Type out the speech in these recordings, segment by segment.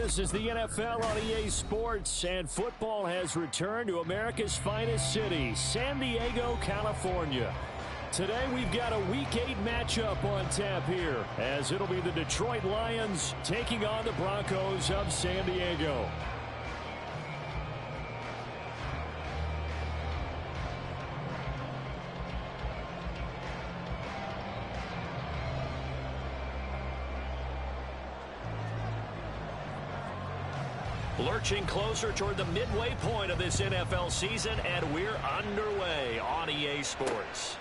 This is the NFL on EA Sports, and football has returned to America's finest city, San Diego, California. Today we've got a Week 8 matchup on tap here, as it'll be the Detroit Lions taking on the Broncos of San Diego. Lurching closer toward the midway point of this NFL season, and we're underway on EA Sports.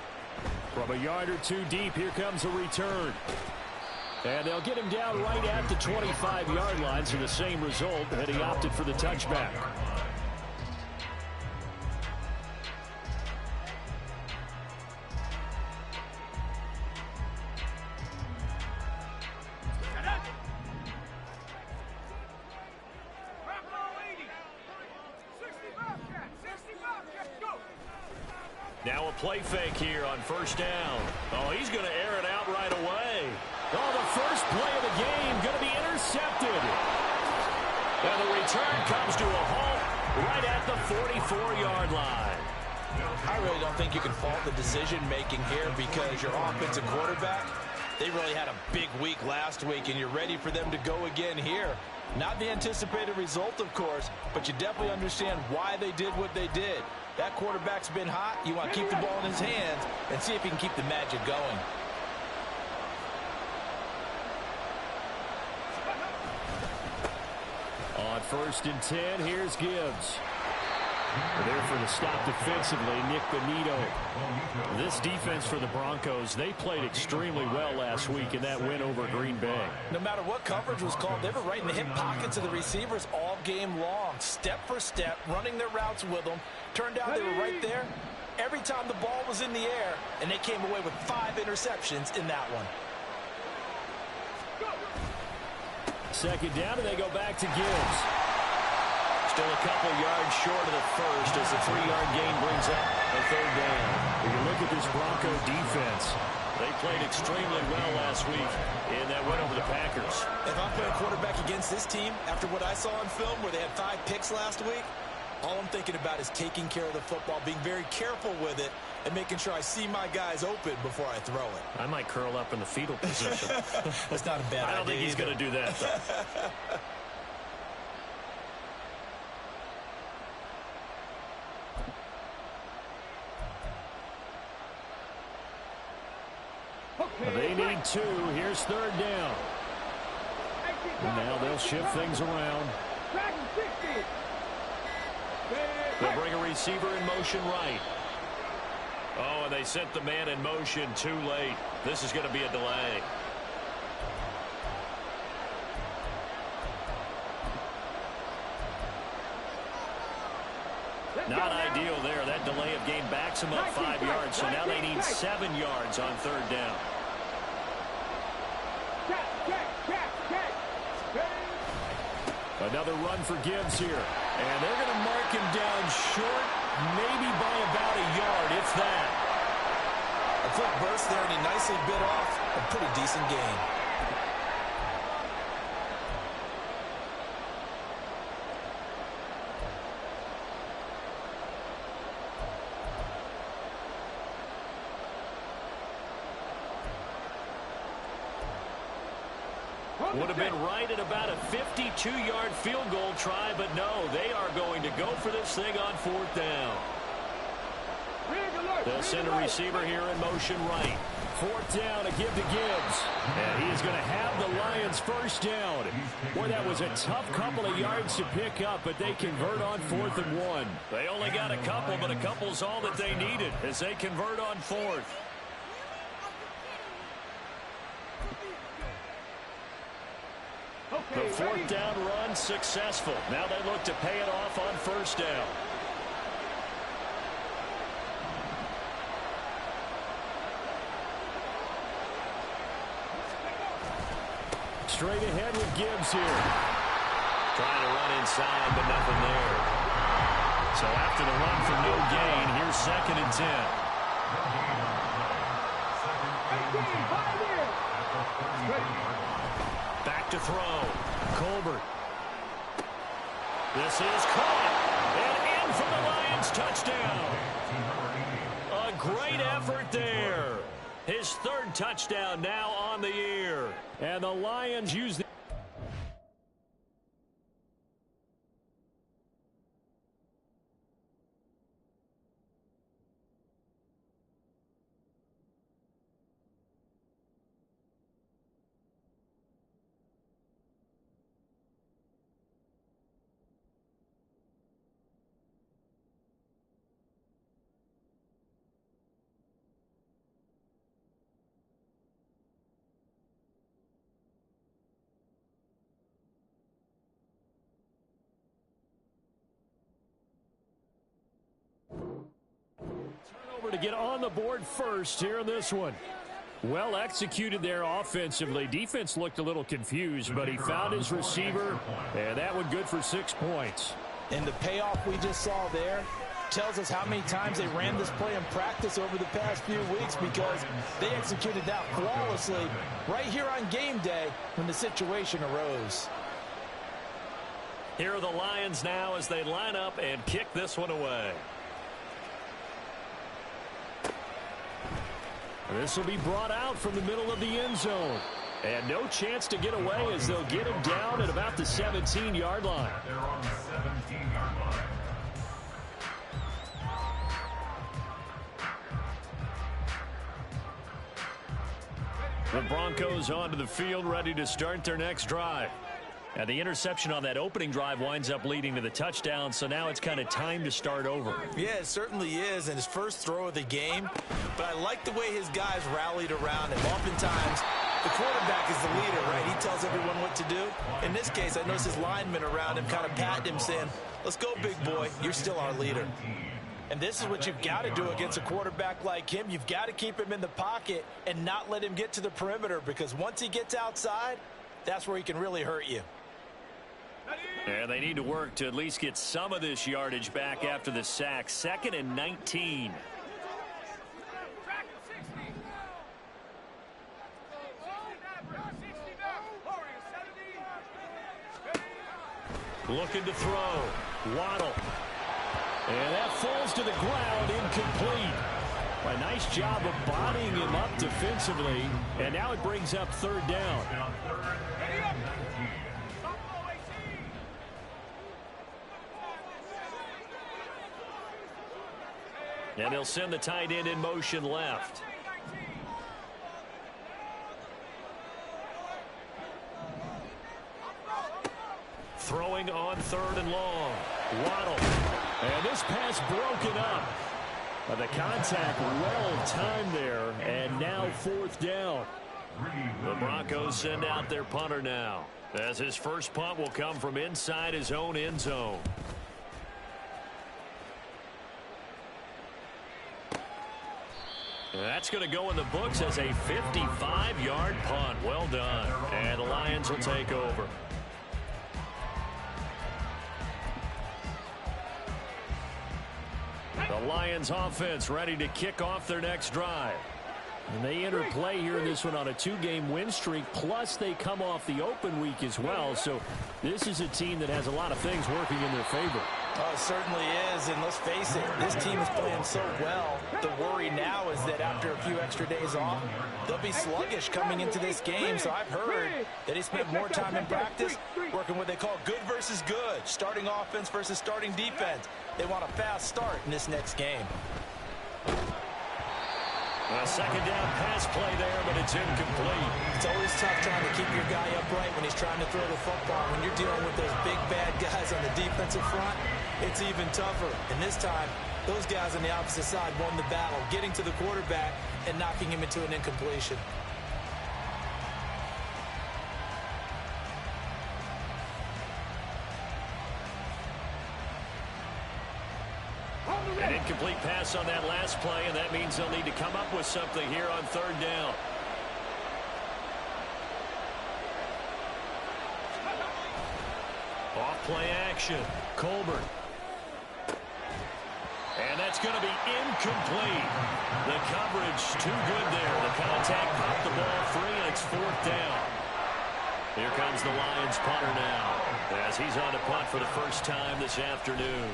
From a yard or two deep, here comes a return. And they'll get him down right at the 25-yard line, so the same result, and he opted for the touchback. Now a play fake here on first down. Oh, he's going to air it out right away. Oh, the first play of the game going to be intercepted. And the return comes to a halt right at the 44-yard line. I really don't think you can fault the decision-making here because your offensive quarterback, they really had a big week last week, and you're ready for them to go again here. Not the anticipated result, of course, but you definitely understand why they did what they did. That quarterback's been hot. You want to keep the ball in his hands and see if he can keep the magic going. On 1st and 10, here's Gibbs. There for the stop defensively, Nick Bonito. This defense for the Broncos, they played extremely well last week in that win over Green Bay. No matter what coverage was called, they were right in the hip pockets of the receivers all game long, step for step, running their routes with them. Turned out they were right there every time the ball was in the air, and they came away with 5 interceptions in that one. Second down, and they go back to Gibbs. Still a couple yards short of the first as the 3-yard gain brings up a third down. When you look at this Bronco defense, they played extremely well last week in that win over the Packers. If I'm playing quarterback against this team, after what I saw on film where they had 5 picks last week, all I'm thinking about is taking care of the football, being very careful with it, and making sure I see my guys open before I throw it. I might curl up in the fetal position. That's not a bad idea. I don't think he's going to do that, though. They need 2. Here's 3rd down. Now they'll shift things around. They'll bring a receiver in motion right. Oh, and they sent the man in motion too late. This is going to be a delay. Not ideal there. That delay of game backs them up 5 yards, so now they need 7 yards on 3rd down. Another run for Gibbs here. And they're going to mark him down short, maybe by about a yard, if that. A quick burst there, and he nicely bit off a pretty decent gain. Would have been right at about a 52-yard field goal try, but no, they are going to go for this thing on 4th down. They'll send a receiver here in motion right. 4th down, a give to Gibbs. And he is going to have the Lions first down. Boy, that was a tough couple of yards to pick up, but they convert on 4th and 1. They only got a couple, but a couple's all that they needed as they convert on 4th. The 4th down run successful. Now they look to pay it off on 1st down. Straight ahead with Gibbs here. Trying to run inside, but nothing there. So after the run for no gain, here's 2nd and 10. Back to throw. Colbert. This is caught. And in for the Lions touchdown. A great effort there. His third touchdown now on the year. And the Lions use the... Turnover to get on the board first here in this one. Well executed there offensively. Defense looked a little confused, but he found his receiver, and that one good for 6 points. And the payoff we just saw there tells us how many times they ran this play in practice over the past few weeks, because they executed that flawlessly right here on game day when the situation arose. Here are the Lions now as they line up and kick this one away. This will be brought out from the middle of the end zone. And no chance to get away as they'll get him down at about the 17-yard line. They're on the 17-yard line. The Broncos onto the field, ready to start their next drive. And the interception on that opening drive winds up leading to the touchdown, so now it's kind of time to start over. Yeah, it certainly is, and his first throw of the game. But I like the way his guys rallied around him. Oftentimes, the quarterback is the leader, right? He tells everyone what to do. In this case, I noticed his linemen around him kind of patting him, saying, "Let's go, big boy. You're still our leader." And this is what you've got to do against a quarterback like him. You've got to keep him in the pocket and not let him get to the perimeter, because once he gets outside, that's where he can really hurt you. And they need to work to at least get some of this yardage back after the sack. 2nd and 19. Looking to throw. Waddle. And that falls to the ground, incomplete. A nice job of bodying him up defensively. And now it brings up 3rd down. And they'll send the tight end in motion left. Throwing on 3rd and long. Waddle. And this pass broken up. The contact well timed there. And now 4th down. The Broncos send out their punter now, as his first punt will come from inside his own end zone. That's going to go in the books as a 55-yard punt. Well done. And the Lions will take over. The Lions offense ready to kick off their next drive. And they enter play here in this one on a 2-game win streak, plus they come off the open week as well. So this is a team that has a lot of things working in their favor. Oh, it certainly is, and let's face it, this team is playing so well. The worry now is that after a few extra days off, they'll be sluggish coming into this game. So I've heard that he spent more time in practice working what they call good versus good, starting offense versus starting defense. They want a fast start in this next game. A 2nd down pass play there, but it's incomplete. It's always tough trying to keep your guy upright when he's trying to throw the football. When you're dealing with those big, bad guys on the defensive front, it's even tougher. And this time, those guys on the opposite side won the battle, getting to the quarterback and knocking him into an incompletion. An incomplete pass on that last play, and that means they'll need to come up with something here on 3rd down. Off-play action. Colbert. And that's going to be incomplete. The coverage too good there. The contact popped the ball free, and it's 4th down. Here comes the Lions punter now, as he's on to punt for the first time this afternoon.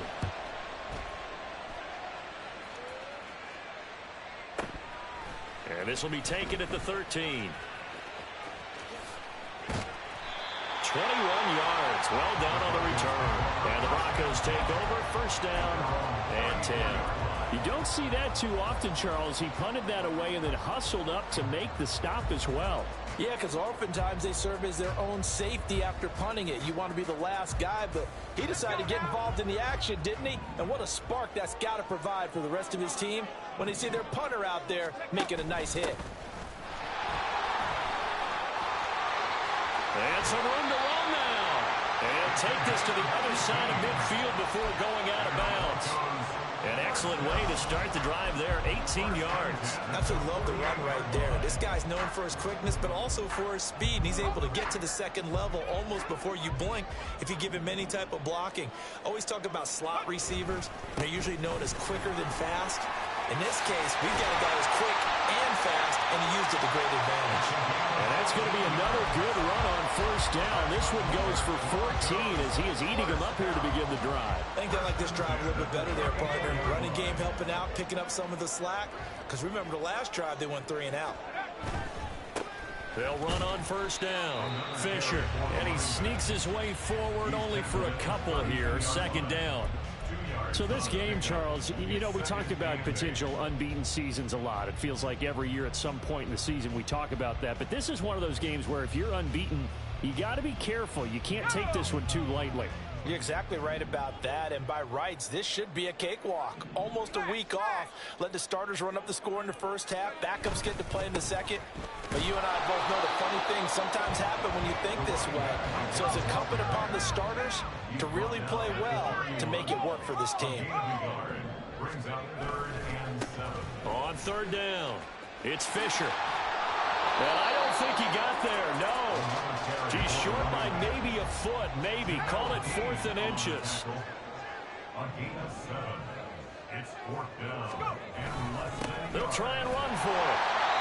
And this will be taken at the 13. 21 yards, well down on the return. And the Broncos take over, first down and 10. You don't see that too often, Charles. He punted that away and then hustled up to make the stop as well. Yeah, because oftentimes they serve as their own safety after punting it. You want to be the last guy, but he decided to get involved in the action, didn't he? And what a spark that's got to provide for the rest of his team when they see their punter out there making a nice hit. And some room to run now. And take this to the other side of midfield before going out of bounds. An excellent way to start the drive there, 18 yards. Absolutely love the run right there. This guy's known for his quickness, but also for his speed. And he's able to get to the second level almost before you blink if you give him any type of blocking. Always talk about slot receivers. They're usually known as quicker than fast. In this case, we've got a guy who's quick and fast, and he used it to great advantage. And that's going to be another good run on first down. This one goes for 14 as he is eating him up here to begin the drive. I think they like this drive a little bit better there, partner. Running game helping out, picking up some of the slack. Because remember, the last drive, they went 3 and out. They'll run on first down. Fisher, and he sneaks his way forward only for a couple here. Second down. So this game, Charles, you know, we talked about potential unbeaten seasons a lot. It feels like every year at some point in the season we talk about that. But this is one of those games where if you're unbeaten, you got to be careful. You can't take this one too lightly. You're exactly right about that, and by rights, this should be a cakewalk. Almost a week off. Let the starters run up the score in the first half. Backups get to play in the second. But you and I both know the funny things sometimes happen when you think this way. So it's incumbent upon the starters to really play well to make it work for this team. Brings up 3rd and 7. On third down, it's Fisher. And I don't think he got there, no. He's short by maybe a foot, maybe. Call it 4th and inches. On gain of 7. It's 4th down. And less than They'll try and run for it.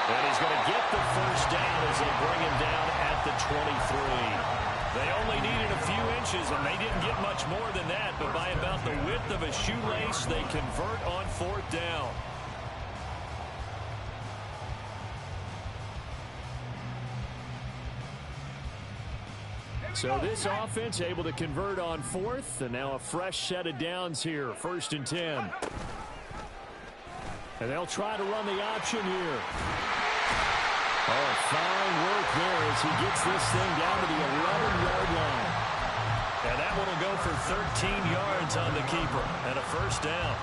And he's going to get the first down as they bring him down at the 23. They only needed a few inches, and they didn't get much more than that. But by about the width of a shoelace, they convert on 4th down. So this offense able to convert on 4th, and now a fresh set of downs here, 1st and 10. And they'll try to run the option here. Oh, fine work there as he gets this thing down to the 11-yard line. And that one will go for 13 yards on the keeper and a first down.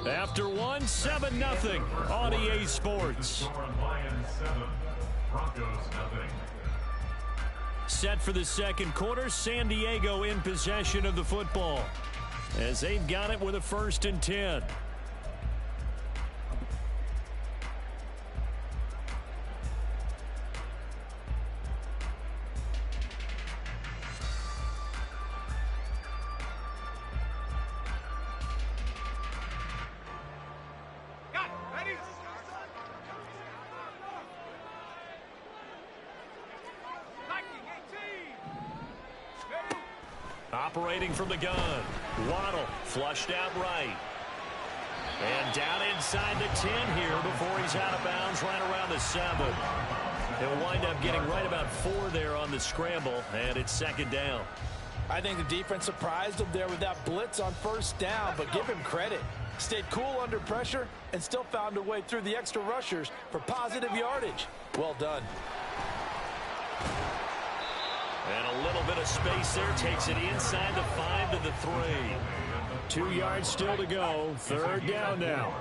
After one, 7-0 on EA Sports. Lions 7. Broncos 0. Set for the second quarter, San Diego in possession of the football as they've got it with a 1st and 10. Operating from the gun, Waddle flushed out right. And down inside the 10 here before he's out of bounds right around the 7. He'll wind up getting right about 4 there on the scramble, and it's 2nd down. I think the defense surprised him there with that blitz on first down, but give him credit. Stayed cool under pressure and still found a way through the extra rushers for positive yardage. Well done. And a little bit of space there takes it inside the 5 to the 3. 2 yards still to go. 3rd down now.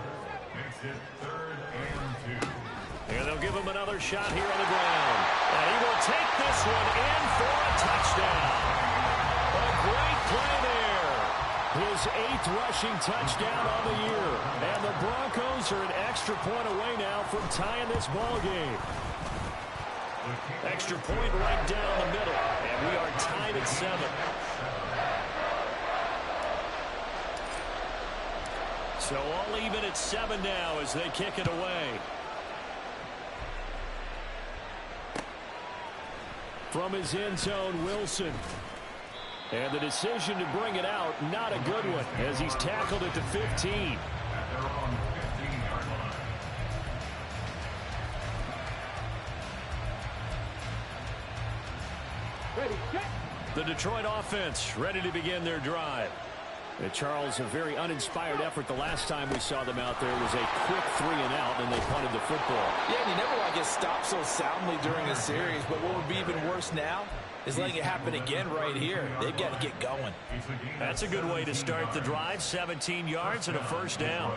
Makes it 3rd and 2. And they'll give him another shot here on the ground. And he will take this one in for a touchdown. A great play there. His 8th rushing touchdown on the year. And the Broncos are an extra point away now from tying this ball game. Extra point right down the middle. And we are tied at 7. So all even at 7 now as they kick it away. From his end zone, Wilson. And the decision to bring it out, not a good one, as he's tackled at the 15. The Detroit offense ready to begin their drive. Charles, a very uninspired effort. The last time we saw them out there was a quick 3 and out, and they punted the football. Yeah, and you never want to get stopped so soundly during a series, but what would be even worse now is letting it happen again right here. They've got to get going. That's a good way to start the drive. 17 yards and a first down.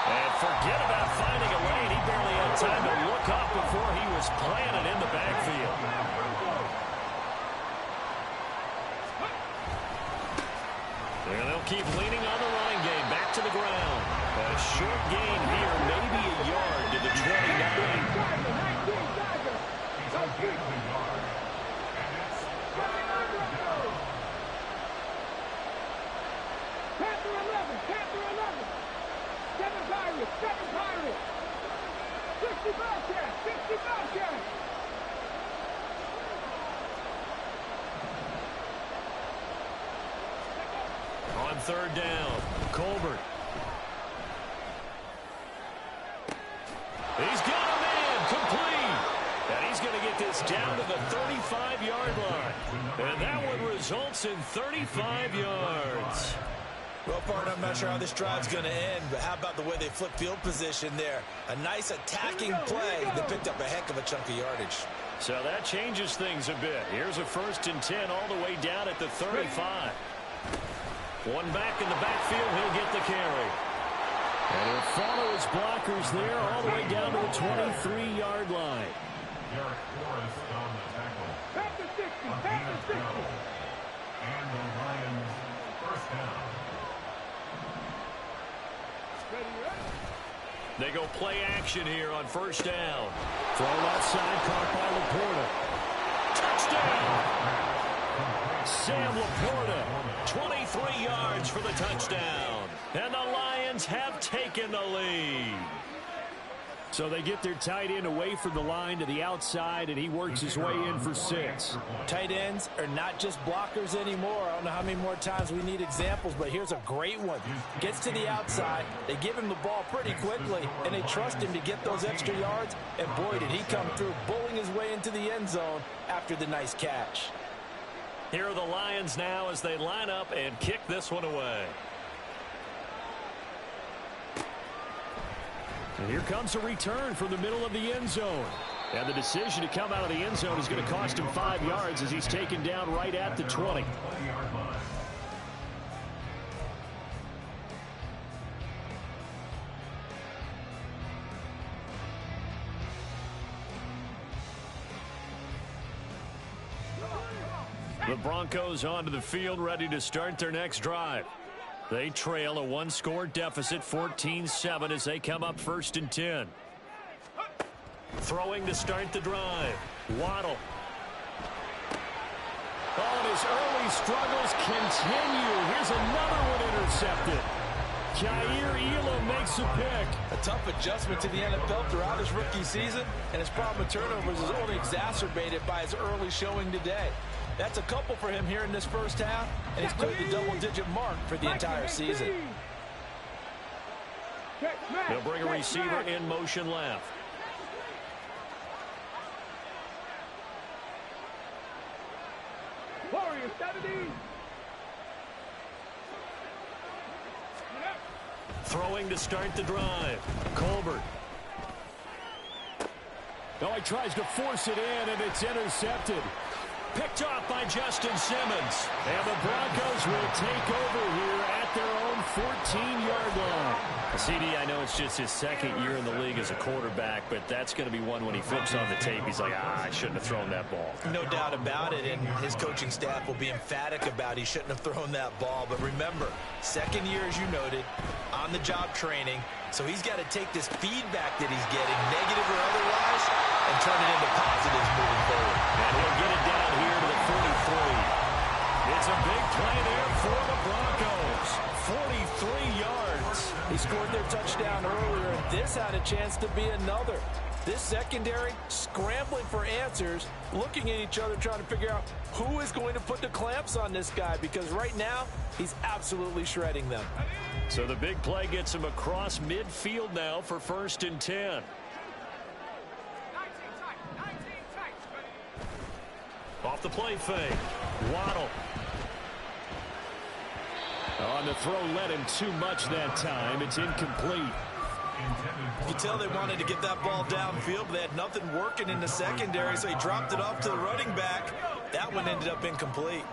And forget about finding a lane. He barely had time to look up before he was planted in the backfield. And they'll keep leaning on the running game. Back to the ground. A short gain here, maybe a yard to the 29. Panther 11. 7 Pirates. 60 Bobcats. On third down, Colbert. He's got a man complete. And he's going to get this down to the 35-yard line. And that one results in 35 yards. Well, partner, I'm not sure how this drive's going to end, but how about the way they flip field position there? A nice attacking play that picked up a heck of a chunk of yardage. So that changes things a bit. Here's a 1st and 10 all the way down at the 35. One back in the backfield, he'll get the carry. And he'll follow his blockers there all the way down to the 23-yard line. Derek Forrest on the tackle. Panther 60. And the Lions first down. They go play action here on first down. Throw outside, caught by Laporta. Touchdown! Sam Laporta, 23 yards for the touchdown. And the Lions have taken the lead. So they get their tight end away from the line to the outside, and he works his way in for 6. Tight ends are not just blockers anymore. I don't know how many more times we need examples, but here's a great one. Gets to the outside, they give him the ball pretty quickly, and they trust him to get those extra yards, and boy, did he come through, bowling his way into the end zone after the nice catch. Here are the Lions now as they line up and kick this one away. And here comes a return from the middle of the end zone. And the decision to come out of the end zone is going to cost him 5 yards as he's taken down right at the 20. The Broncos onto the field, ready to start their next drive. They trail a 1-score deficit, 14-7, as they come up 1st and 10. Throwing to start the drive. Waddle. Oh, and his early struggles continue. Here's another one intercepted. Jair Elam makes a pick. A tough adjustment to the NFL throughout his rookie season, and his problem with turnovers is only exacerbated by his early showing today. That's a couple for him here in this first half, and he's cleared the double-digit mark for the entire season. They'll bring a receiver in motion left. Warriors, 70. Throwing to start the drive. Colbert. Oh, he tries to force it in, and it's intercepted. Picked off by Justin Simmons. And the Broncos will take over here at their own 14-yard line. CD, I know it's just his second year in the league as a quarterback, but that's going to be one when he flips on the tape. He's like, I shouldn't have thrown that ball. No doubt about it, and his coaching staff will be emphatic about he shouldn't have thrown that ball. But remember, second year, as you noted, on-the-job training, so he's got to take this feedback that he's getting, negative or otherwise, and turn it into positives moving forward. And he'll get it down here to the 43. It's a big play there for the Broncos. 43 yards. He scored their touchdown earlier, and this had a chance to be another. This secondary scrambling for answers, looking at each other, trying to figure out who is going to put the clamps on this guy, because right now he's absolutely shredding them. So the big play gets him across midfield now for 1st and 10. Off the play fake. Waddle. On the throw, led him too much that time. It's incomplete. You can tell they wanted to get that ball downfield, but they had nothing working in the secondary, so he dropped it off to the running back. That one ended up incomplete.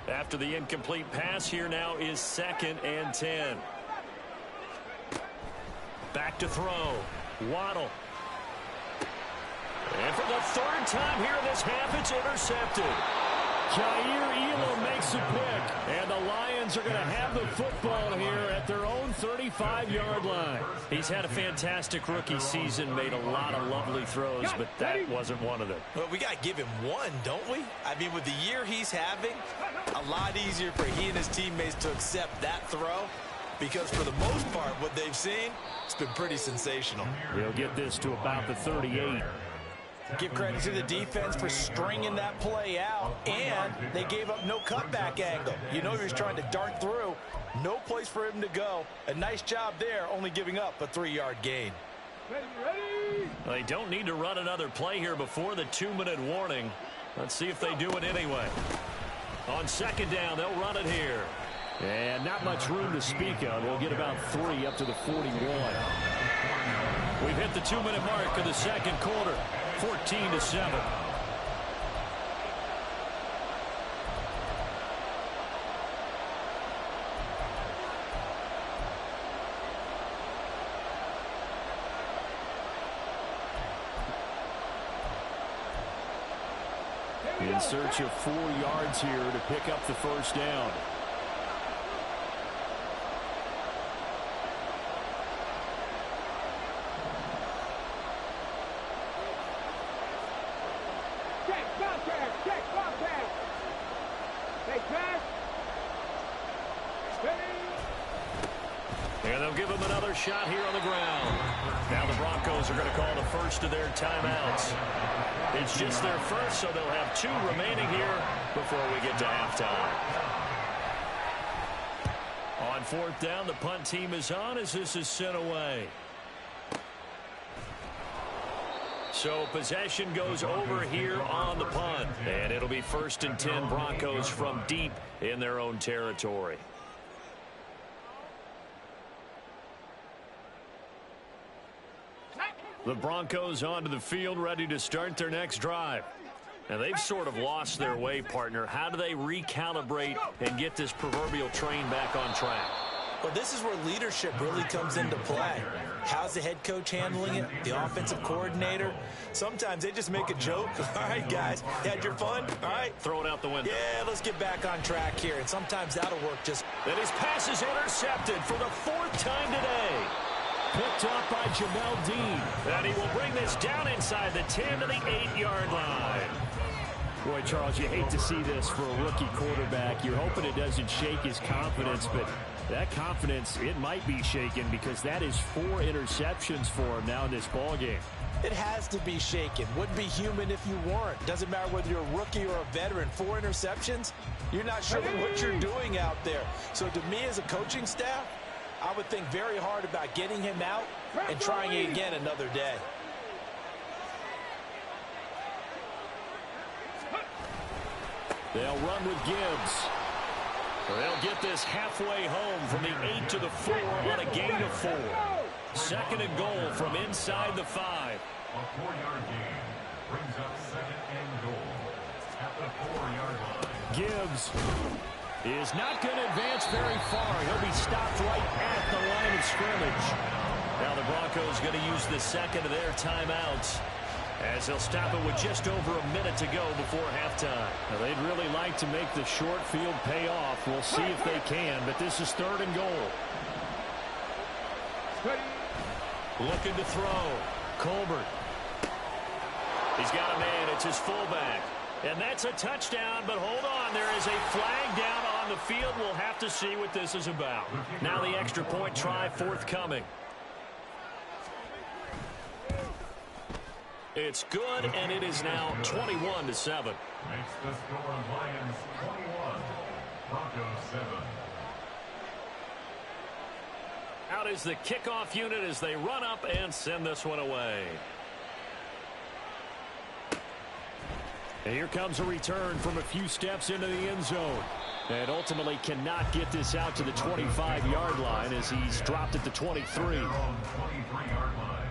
After the incomplete pass, here now is 2nd and 10. Back to throw. Waddle. And for the 3rd time here in this half, it's intercepted. Jair Elam makes a pick, and the Lions are going to have the football here at their own 35-yard line. He's had a fantastic rookie season, made a lot of lovely throws, but that wasn't one of them. Well, we got to give him one, don't we? I mean, with the year he's having, a lot easier for he and his teammates to accept that throw, because for the most part, what they've seen, it's been pretty sensational. He'll get this to about the 38. Give credit to the defense for stringing that play out, and they gave up no cutback angle. You know he was trying to dart through. No place for him to go. A nice job there, only giving up a 3-yard gain. Ready. They don't need to run another play here before the 2-minute warning. Let's see if they do it anyway. On 2nd down, they'll run it here. And not much room to speak of. We'll get about 3 up to the 41. We've hit the 2-minute mark of the 2nd quarter. 14-7. In search of 4 yards here to pick up the 1st down. And they'll give them another shot here on the ground. Now the Broncos are going to call the first of their timeouts. It's just their first, so they'll have 2 remaining here before we get to halftime. On 4th down, the punt team is on as this is sent away. So possession goes over here on the punt. And it'll be 1st and 10 Broncos from deep in their own territory. The Broncos onto the field, ready to start their next drive. Now, they've sort of lost their way, partner. How do they recalibrate and get this proverbial train back on track? Well, this is where leadership really comes into play. How's the head coach handling it? The offensive coordinator? Sometimes they just make a joke. All right, guys, you had your fun? All right. Throw it out the window. Yeah, let's get back on track here. And sometimes that'll work just. And his pass is intercepted for the 4th time today. Picked up by Jamel Dean. And he will bring this down inside the 10 to the 8-yard line. Boy, Charles, you hate to see this for a rookie quarterback. You're hoping it doesn't shake his confidence, but that confidence, it might be shaken because that is 4 interceptions for him now in this ballgame. It has to be shaken. Wouldn't be human if you weren't. Doesn't matter whether you're a rookie or a veteran. 4 interceptions, you're not sure what you're doing out there. So to me as a coaching staff, I would think very hard about getting him out and trying it again another day. They'll run with Gibbs. They'll get this halfway home from the 8 to the 4 on a gain of 4. 2nd and goal from inside the 5. A 4-yard gain brings up 2nd and goal at the 4-yard line. Gibbs is not going to advance very far. He'll be stopped right at the line of scrimmage. Now the Broncos going to use the second of their timeouts as they'll stop it with just over a minute to go before halftime. Now, they'd really like to make the short field pay off. We'll see if they can, but this is 3rd and goal. Looking to throw. Colbert. He's got a man. It's his fullback. And that's a touchdown, but hold on. There is a flag down on the field. We'll have to see what this is about. Now the extra point try forthcoming. It's good, and it is now 21-7. Makes the score Lions 21, Broncos 7. Out is the kickoff unit as they run up and send this one away. And here comes a return from a few steps into the end zone. And ultimately cannot get this out to the 25-yard line as he's dropped at the 23. 23-yard line.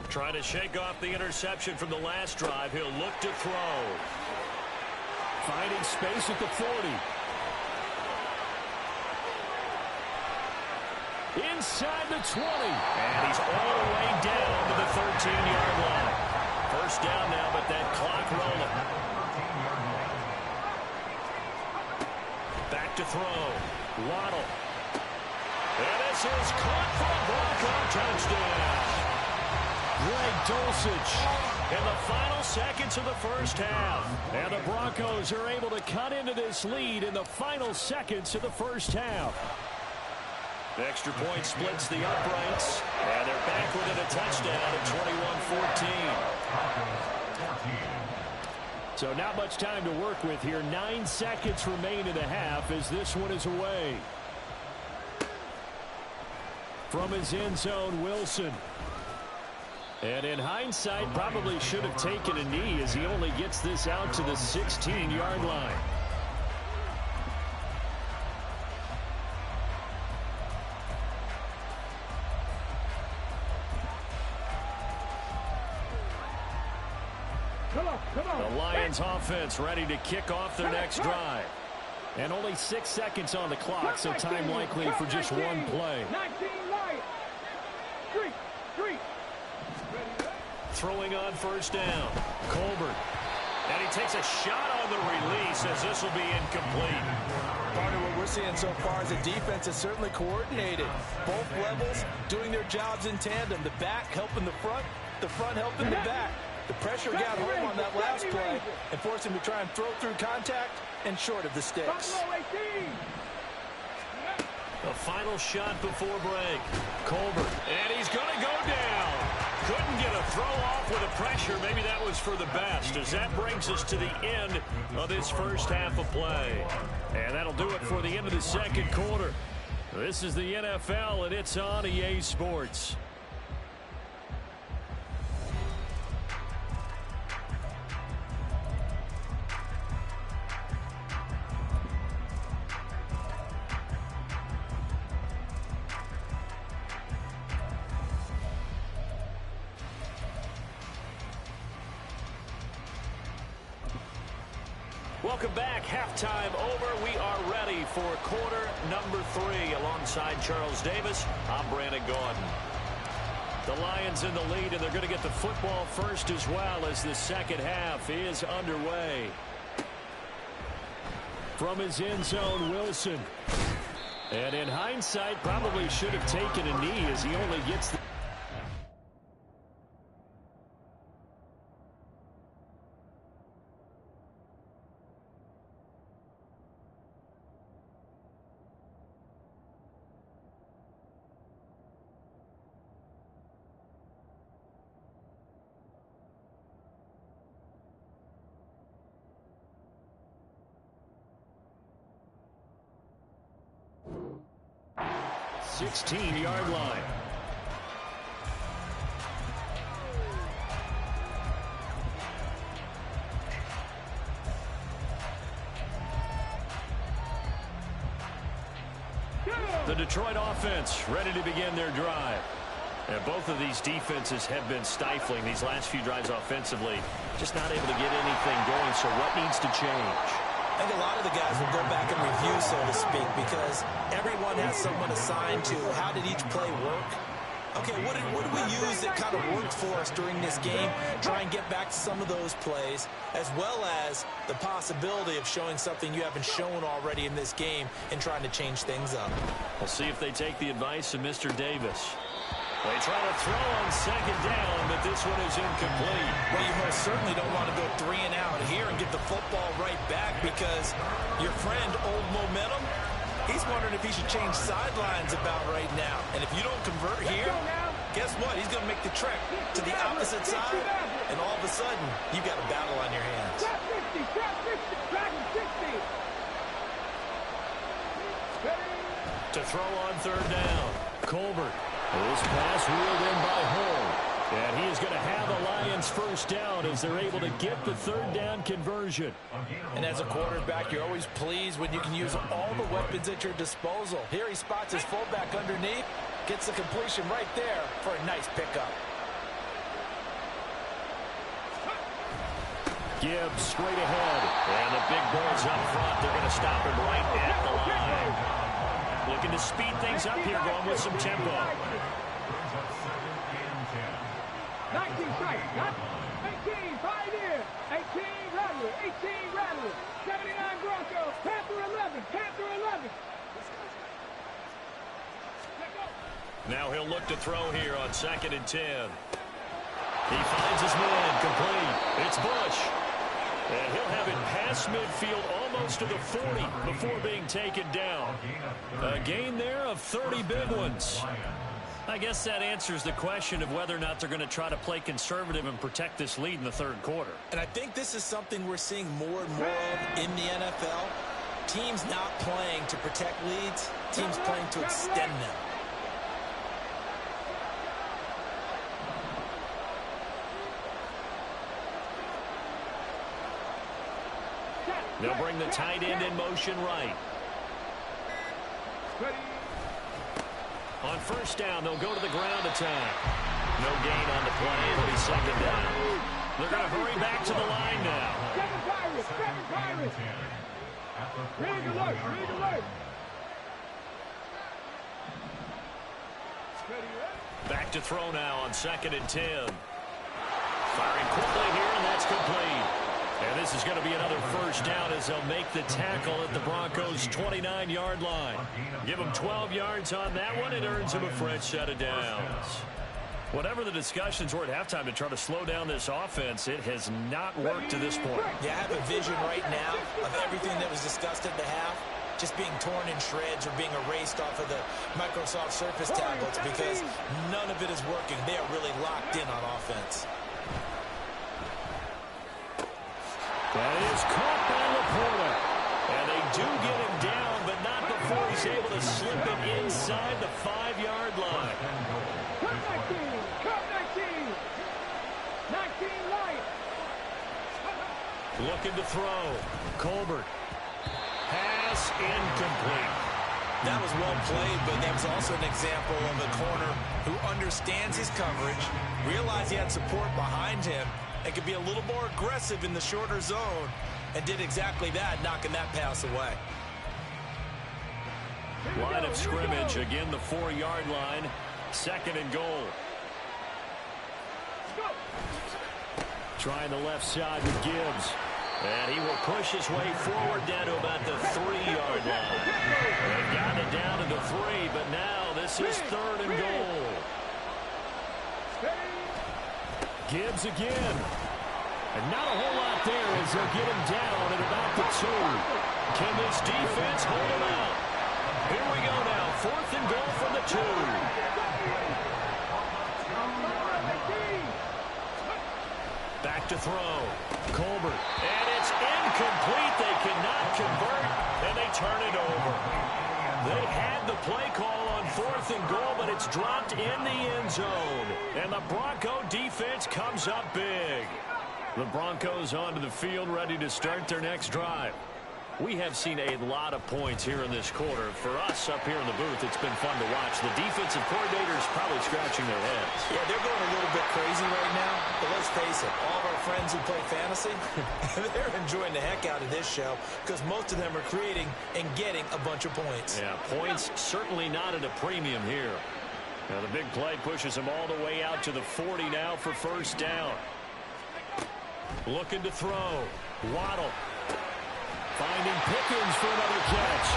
Trying to shake off the interception from the last drive. He'll look to throw. Finding space at the 40. Inside the 20. And he's all the way down to the 13-yard line. First down now, but that clock rolling. Back to throw. Waddle. And this is caught for a Bronco touchdown. Greg Dulcich in the final seconds of the first half. And the Broncos are able to cut into this lead in the final seconds of the first half. The extra point splits the uprights. And they're back within a touchdown at 21-14. So not much time to work with here. 9 seconds remain in the half as this one is away. From his end zone, Wilson. And in hindsight, probably should have taken a knee as he only gets this out to the 16-yard line. The Lions offense ready to kick off their next drive. And only 6 seconds on the clock, so time likely for just one play. 19 Lions. Three. Throwing on first down. Colbert. And he takes a shot on the release as this will be incomplete. Part of what we're seeing so far is the defense is certainly coordinated. Both levels doing their jobs in tandem. The back helping the front helping the back. The pressure got home on that last play and forced him to try and throw through contact and short of the sticks. The final shot before break. Colbert. And he's going to go down. Couldn't get a throw off with the pressure. Maybe that was for the best, as that brings us to the end of this first half of play. And that'll do it for the end of the second quarter. This is the NFL, and it's on EA Sports. Welcome back. Halftime over. We are ready for quarter number 3. Alongside Charles Davis, I'm Brandon Gordon. The Lions in the lead, and they're going to get the football first as well as the second half is underway. From his end zone, Wilson. And in hindsight, probably should have taken a knee as he only gets the... ...16-yard line. The Detroit offense ready to begin their drive. And both of these defenses have been stifling these last few drives offensively. Just not able to get anything going, so what needs to change? I think a lot of the guys will go back and review, so to speak, because everyone has someone assigned to how did each play work. Okay, what did we use that kind of worked for us during this game? Try and get back to some of those plays, as well as the possibility of showing something you haven't shown already in this game and trying to change things up. We'll see if they take the advice of Mr. Davis. They try to throw on second down, but this one is incomplete. Well, you most certainly don't want to go 3 and out here and get the football right back, because your friend, Old Momentum, he's wondering if he should change sidelines about right now. And if you don't convert here, guess what? He's going to make the trek to the opposite side, and all of a sudden, you've got a battle on your hands. Trap 50, trap 60, trap 60. To throw on third down, Colbert. This pass wheeled in by Hull. And he is going to have the Lions first down as they're able to get the third down conversion. And as a quarterback, you're always pleased when you can use all the weapons at your disposal. Here he spots his fullback underneath, gets the completion right there for a nice pickup. Gibbs straight ahead. And the big boys up front. They're going to stop him right at the line. Looking to speed things up here, going with some tempo. 19 strike, got 18, 5 years, 18 Rattler, 18 Rattler, 79 Broncos, Panther 11, Panther 11. Now he'll look to throw here on 2nd and 10. He finds his man, complete. It's Bush. And he'll have it past midfield almost to the 40 before being taken down. A gain there of 30 big ones. I guess that answers the question of whether or not they're going to try to play conservative and protect this lead in the third quarter. And I think this is something we're seeing more and more of in the NFL. Teams not playing to protect leads, teams playing to extend them. They'll bring the tight end in motion right. On first down, they'll go to the ground attack. No gain on the play. It'll be second down. They're going to hurry back to the line now. Seven Pirates, seven Pirates. Rig alert, rig alert. Back to throw now on 2nd and 10. Firing quickly here, and that's complete. And this is going to be another first down as they'll make the tackle at the Broncos' 29-yard line. Give them 12 yards on that one. It earns them a fresh set of downs. Whatever the discussions were at halftime to try to slow down this offense, it has not worked to this point. Yeah, I have a vision right now of everything that was discussed at the half just being torn in shreds or being erased off of the Microsoft Surface tablets, because none of it is working. They are really locked in on offense. That is caught by Laporta. And they do get him down, but not before he's able to slip it inside the 5-yard line. Cut 19, cut 19. 19 Lions. Looking to throw. Colbert. Pass incomplete. That was well played, but that was also an example of a corner who understands his coverage, realized he had support behind him, and could be a little more aggressive in the shorter zone, and did exactly that, knocking that pass away. Line of scrimmage, again the 4-yard line, 2nd and goal. Trying the left side with Gibbs. And he will push his way forward down to about the 3-yard line. They've gotten it down to the 3, but now this is 3rd and goal. Gibbs again. And not a whole lot there as they'll get him down at about the 2. Can this defense hold him out? Here we go now. 4th and goal from the 2. Back to throw. Colbert. And it's incomplete. They cannot convert, and they turn it over. They had the play call on 4th and goal, but it's dropped in the end zone. And the Bronco defense comes up big. The Broncos onto the field, ready to start their next drive. We have seen a lot of points here in this quarter. For us up here in the booth, it's been fun to watch. The defensive coordinators probably scratching their heads. Yeah, they're going a little bit crazy right now. But let's face it, all of our friends who play fantasy, they're enjoying the heck out of this show because most of them are creating and getting a bunch of points. Yeah, points certainly not at a premium here. Now the big play pushes him all the way out to the 40 now for first down. Looking to throw. Waddle. Finding Pickens for another catch.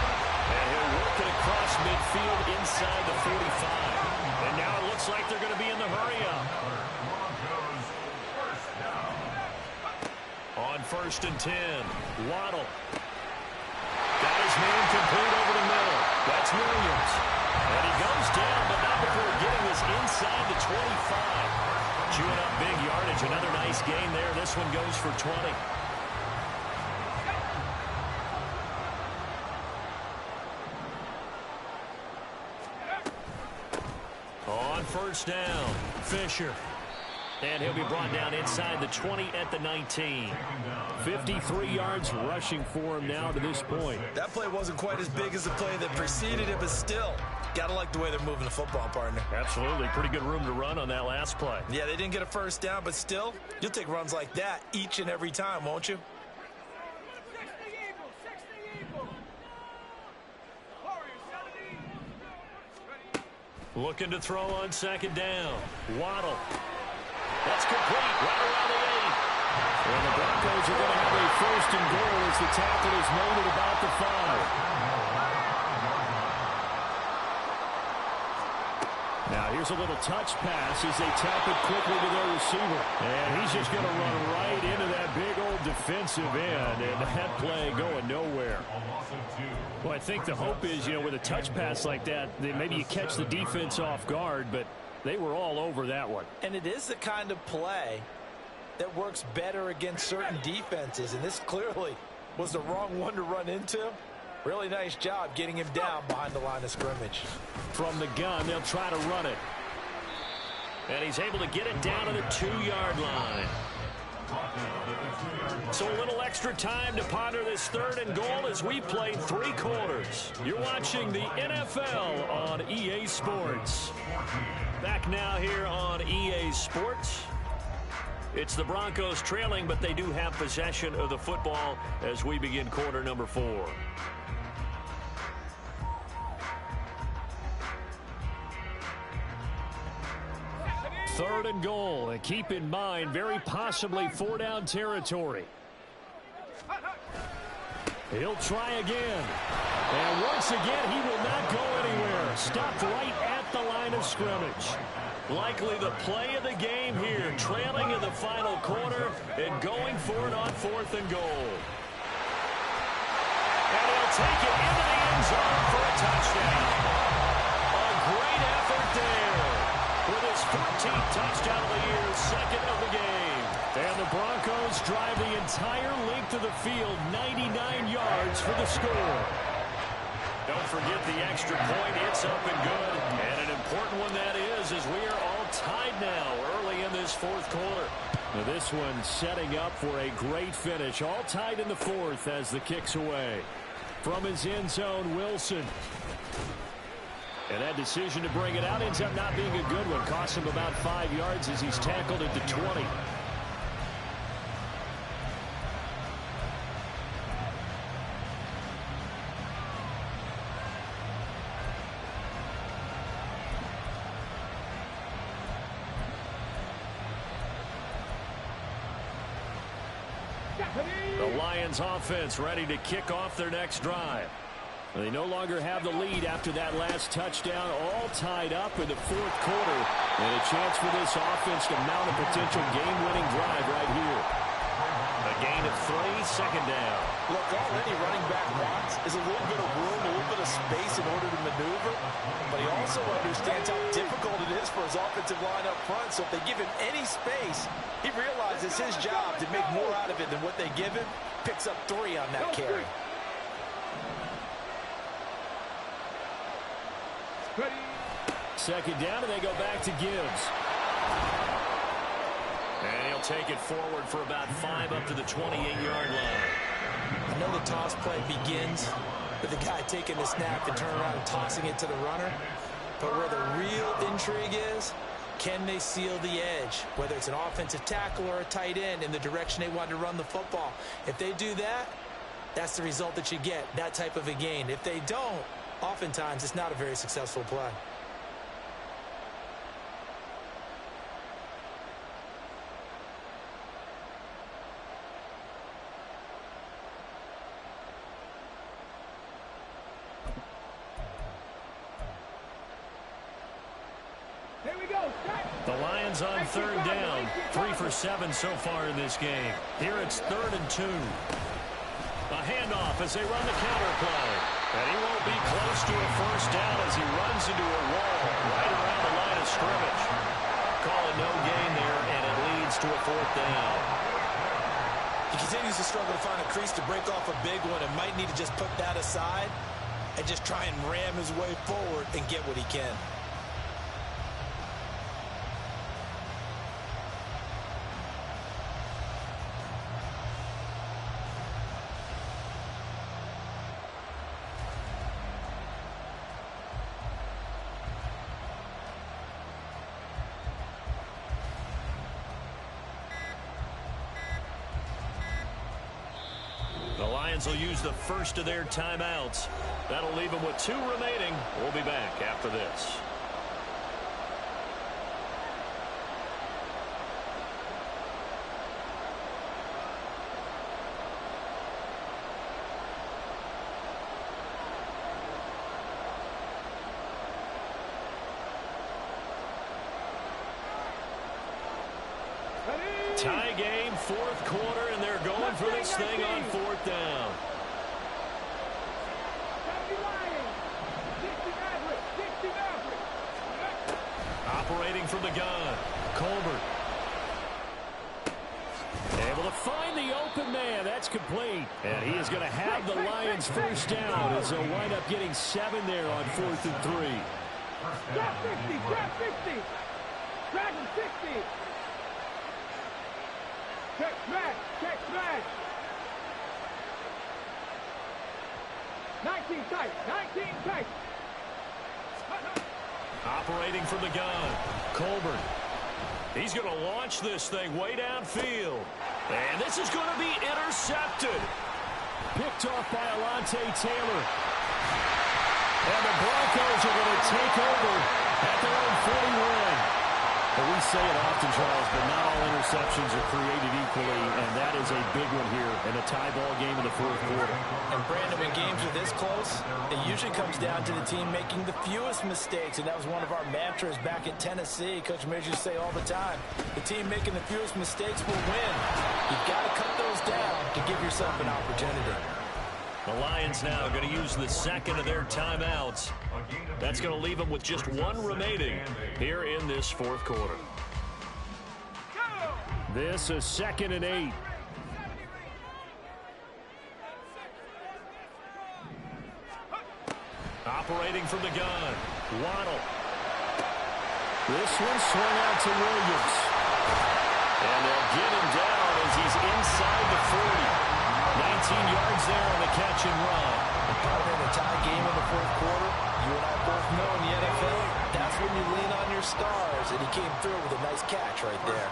And he'll work it across midfield inside the 45. And now it looks like they're going to be in the hurry-up. On 1st and 10, Waddle. Got his man complete over the middle. That's Williams. And he goes down, but not before getting this inside the 25. Chewing up big yardage. Another nice gain there. This one goes for 20. On 1st down, Fisher. And he'll be brought down inside the 20 at the 19. 53 yards rushing for him now to this point. That play wasn't quite as big as the play that preceded it, but still, got to like the way they're moving the football, partner. Absolutely. Pretty good room to run on that last play. Yeah, they didn't get a first down, but still, you'll take runs like that each and every time, won't you? Looking to throw on 2nd down. Waddle. That's complete right around the 8. And the Broncos are going to have a 1st and goal as the tackle is made at about the 5. Now here's a little touch pass as they tap it quickly to their receiver. And he's just going to run right into that big old defensive end. And that play going nowhere. Well, I think the hope is, with a touch pass like that, maybe you catch the defense off guard, but they were all over that one. And it is the kind of play that works better against certain defenses, and this clearly was the wrong one to run into. Really nice job getting him down behind the line of scrimmage. From the gun, they'll try to run it. And he's able to get it down to the 2-yard line. So a little extra time to ponder this 3rd and goal as we played 3 quarters. You're watching the NFL on EA Sports. Back now here on EA Sports. It's the Broncos trailing, but they do have possession of the football as we begin quarter number 4. Third and goal, and keep in mind, very possibly 4-down territory. He'll try again. And once again, he will not go anywhere. Stopped right at the line of scrimmage. Likely the play of the game here, trailing in the final quarter and going for it on 4th and goal. And he'll take it into the end zone for a touchdown. A great effort there. With his 14th touchdown of the year, 2nd of the game. And the Broncos drive the entire length of the field, 99 yards for the score. Don't forget the extra point. It's up and good. And an important one that is, as we are all tied now early in this 4th quarter. Now this one setting up for a great finish. All tied in the 4th as the kick's away. From his end zone, Wilson. And that decision to bring it out ends up not being a good one. Costs him about 5 yards as he's tackled at the 20. The Lions offense ready to kick off their next drive. They no longer have the lead after that last touchdown, all tied up in the 4th quarter. And a chance for this offense to mount a potential game-winning drive right here. A gain of 3, 2nd down. Look, all any running back wants is a little bit of room, a little bit of space in order to maneuver. But he also understands how difficult it is for his offensive line up front. So if they give him any space, he realizes his job to make more out of it than what they give him. Picks up 3 on that carry. Ready. 2nd down, and they go back to Gibbs. And he'll take it forward for about 5 up to the 28-yard line. I know the toss play begins with the guy taking the snap and turning around and tossing it to the runner. But where the real intrigue is, can they seal the edge, whether it's an offensive tackle or a tight end, in the direction they want to run the football? If they do that, that's the result that you get, that type of a gain. If they don't, oftentimes it's not a very successful play. The Lions on third down. 3 for 7 so far in this game. Here it's 3rd and 2. A handoff as they run the counter play. And he won't be close to a first down as he runs into a wall right around the line of scrimmage. Call it no gain there, and it leads to a 4th down. He continues to struggle to find a crease to break off a big one and might need to just put that aside and just try and ram his way forward and get what he can. The Lions will use the first of their timeouts. That'll leave them with 2 remaining. We'll be back after this. Tie game, 4th quarter, and they're going for this thing on 4th down. Operating from the gun, Colbert. Able to find the open man. That's complete. And he is going to have the Lions first down as they'll wind up getting 7 there on 4th and 3. Drop 60, drop 60. Drag him 60. Check smash, check smash. 19 tight, 19 tight. Operating from the gun, Colbert. He's going to launch this thing way downfield. And this is going to be intercepted. Picked off by Alontae Taylor. And the Broncos are going to take over at their own 41. But we say it often, Charles, but not all interceptions are created equally, and that is a big one here in a tie ball game in the 4th quarter. And Brandon, when games are this close, it usually comes down to the team making the fewest mistakes, and that was one of our mantras back at Tennessee. Coach Majors used to say all the time, the team making the fewest mistakes will win. You've got to cut those down to give yourself an opportunity. The Lions now going to use the second of their timeouts. That's going to leave them with just 1 remaining here in this 4th quarter. This is 2nd and 8. Operating from the gun, Waddle. This one swung out to Williams. And they'll get him down as he's inside the 40. 19 yards there on the catch and run. And partner, in a tie game in the 4th quarter, you and I both know in the NFL, that's when you lean on your stars, and he came through with a nice catch right there.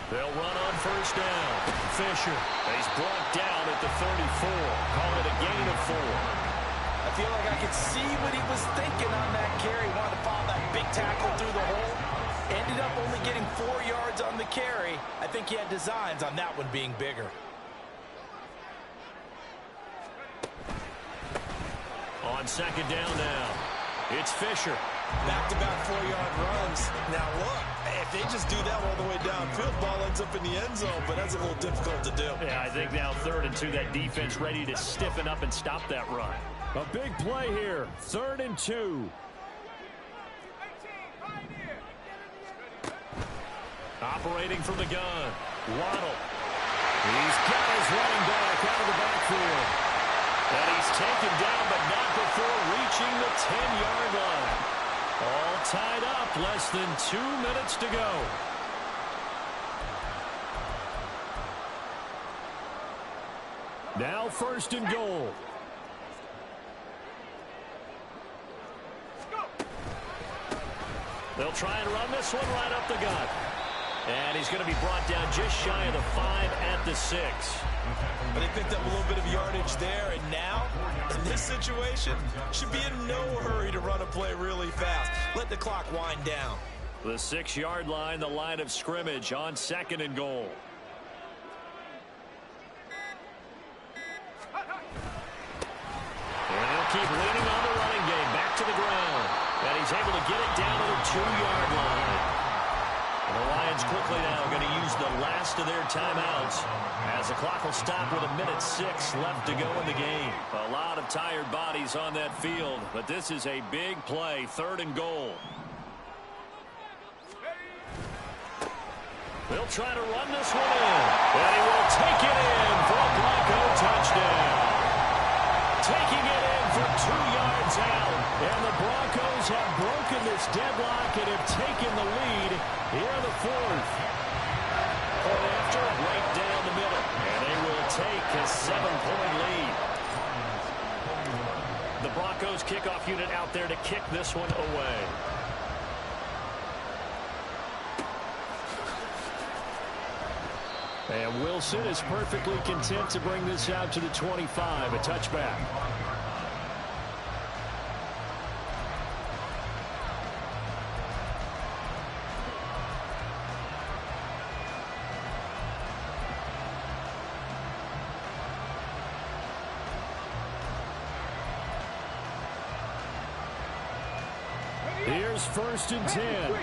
They'll run on first down. Fisher, he's brought down at the 34. Call it a gain of 4. I feel like I could see what he was thinking on that carry. He wanted to follow that big tackle through the hole. Ended up only getting 4 yards on the carry. I think he had designs on that one being bigger. On second down now, it's Fisher. Back-to-back 4-yard runs. Now look, if they just do that all the way downfield, ball ends up in the end zone, but that's a little difficult to do. Yeah, I think now 3rd and 2, that defense ready to stiffen up and stop that run. A big play here, 3rd and 2. Operating from the gun, Waddle. He's got his running back out of the backfield. And he's taken down, but not before reaching the 10-yard line. All tied up, less than 2 minutes to go. Now 1st and goal. They'll try and run this one right up the gut. And he's going to be brought down just shy of the 5 at the 6. But they picked up a little bit of yardage there, and now, in this situation, should be in no hurry to run a play really fast. Let the clock wind down. The 6-yard line, the line of scrimmage on 2nd and goal. And he'll keep leaning on the running game, back to the ground. And he's able to get it down to the 2-yard line. And the Lions quickly now going to use the last of their timeouts as the clock will stop with 1:06 left to go in the game. A lot of tired bodies on that field, but this is a big play, 3rd and goal. They'll try to run this one in, and he will take it in for a Bronco touchdown. Taking it in for 2 yards out, and the Broncos have broken this deadlock and have taken the lead here in the 4th. Point after, right down the middle, and they will take a 7-point lead. The Broncos kickoff unit out there to kick this one away. And Wilson is perfectly content to bring this out to the 25, a touchback. Here's 1st and 10.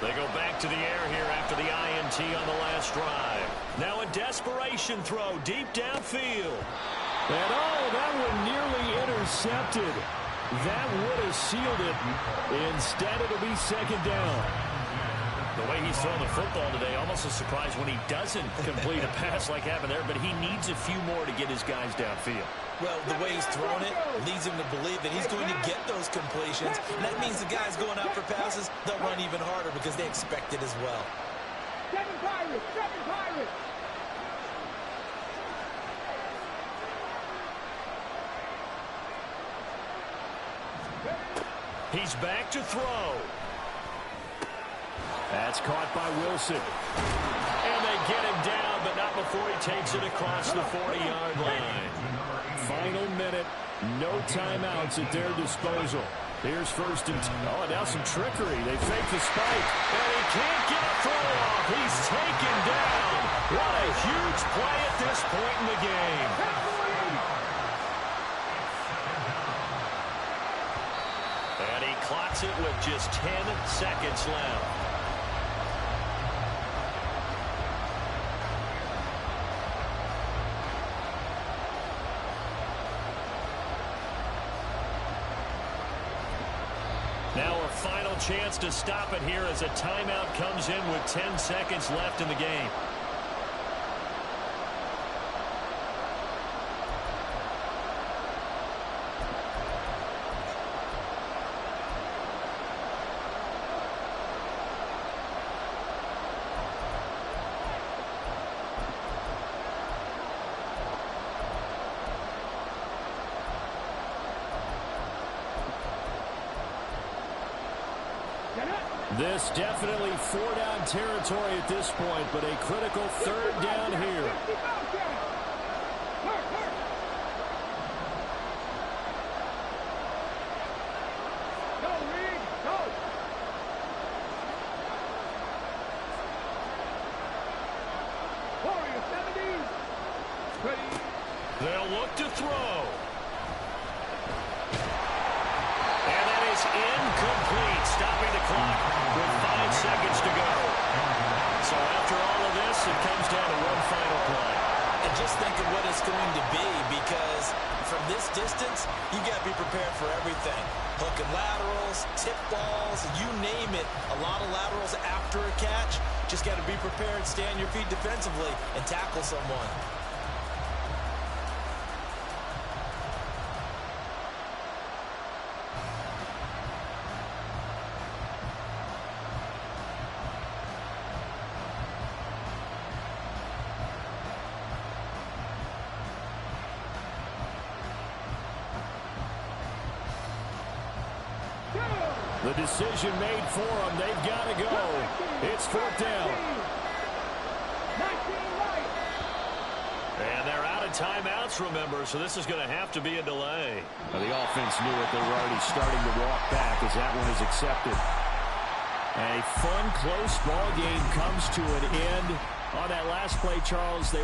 They go back to the air here after the INT on the last drive. Now a desperation throw deep downfield. And oh, that one nearly intercepted. That would have sealed it. Instead, it'll be 2nd down. The way he's throwing the football today, almost a surprise when he doesn't complete a pass like happened there, but he needs a few more to get his guys downfield. Well, the way he's thrown it leads him to believe that he's going to get those completions. And that means the guys going out for passes, they'll run even harder because they expect it as well. 7 Pirates! 7 Pirates! He's back to throw. That's caught by Wilson. And they get him down, but not before he takes it across the 40-yard line. Final minute, no timeouts at their disposal. Here's 1st and 10. Oh, and now some trickery. They fake the spike. And he can't get a throw off. He's taken down. What a huge play at this point in the game. And he clocks it with just 10 seconds left. Now a final chance to stop it here as a timeout comes in with 10 seconds left in the game. This definitely 4-down territory at this point, but a critical 3rd down here. They'll look to throw. And that is incomplete, stopping the clock with 5 seconds to go. So after all of this, it comes down to one final play. And just think of what it's going to be, because from this distance, you got to be prepared for everything. Hook and laterals, tip balls, you name it. A lot of laterals after a catch. Just got to be prepared, stay on your feet defensively, and tackle someone. The decision made for them. They've got to go. It's fourth down. 19 right. And they're out of timeouts, remember, so this is going to have to be a delay. Well, the offense knew it. They were already starting to walk back as that one is accepted. A fun, close ball game comes to an end on that last play, Charles. They